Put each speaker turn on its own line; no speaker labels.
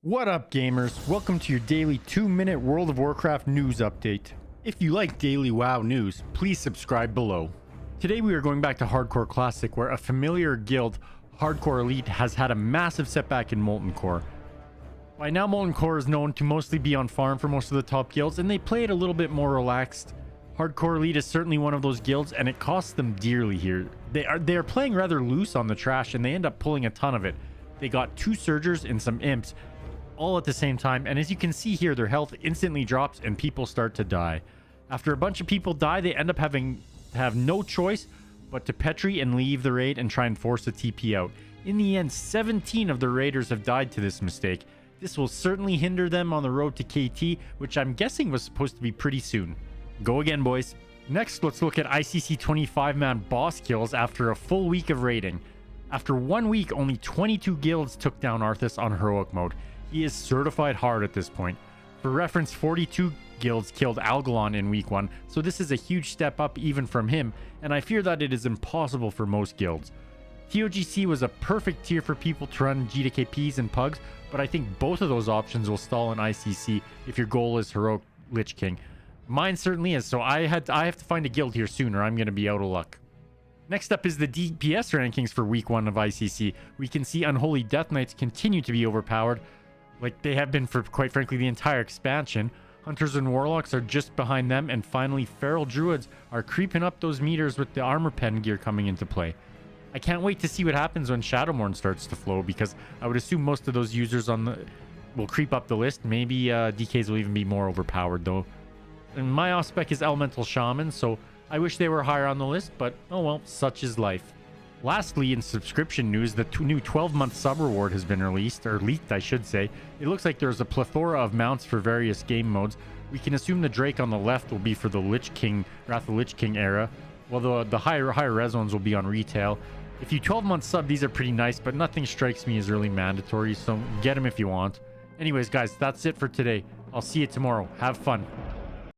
What up, gamers? Welcome to your daily 2-minute World of Warcraft news update. If you like daily WoW news, please subscribe below. Today we are going back to Hardcore Classic, where a familiar guild, Hardcore Elite, has had a massive setback in Molten Core. By now, Molten Core is known to mostly be on farm for most of the top guilds, and they play it a little bit more relaxed. Hardcore Elite is certainly one of those guilds, and it costs them dearly here. They are playing rather loose on the trash, and they end up pulling a ton of it. They got 2 Surgers and some Imps, all at the same time, and as you can see here, their health instantly drops and people start to die. After a bunch of people die, they end up having to have no choice but to petri and leave the raid and try and force a TP out. In the end, 17 of the raiders have died to this mistake. This will certainly hinder them on the road to KT, which I'm guessing was supposed to be pretty soon. Go again, boys. Next, let's look at ICC 25-man boss kills after a full week of raiding. After 1 week, only 22 guilds took down Arthas on heroic mode. He is certified hard at this point. For reference, 42 guilds killed Algalon in week 1, so this is a huge step up even from him, and I fear that it is impossible for most guilds. TOGC was a perfect tier for people to run GDKPs and Pugs, but I think both of those options will stall in ICC if your goal is heroic Lich King. Mine certainly is, so I have to find a guild here soon or I'm going to be out of luck. Next up is the DPS rankings for week 1 of ICC. We can see Unholy Death Knights continue to be overpowered, like they have been for, quite frankly, the entire expansion. Hunters and Warlocks are just behind them, and finally Feral Druids are creeping up those meters with the armor pen gear coming into play. I can't wait to see what happens when Shadowmourne starts to flow, because I would assume most of those users will creep up the list. Maybe DKs will even be more overpowered though. And my off-spec is Elemental Shaman, so I wish they were higher on the list, but oh well, such is life. Lastly, in subscription news, the new 12-month sub reward has been released, or leaked I should say. It looks like there's a plethora of mounts for various game modes. We can assume the Drake on the left will be for the Lich King, Wrath of the Lich King era, while the higher res ones will be on retail. If you 12-month sub, these are pretty nice, but nothing strikes me as really mandatory, so get them if you want. Anyways guys, that's it for today. I'll see you tomorrow. Have fun.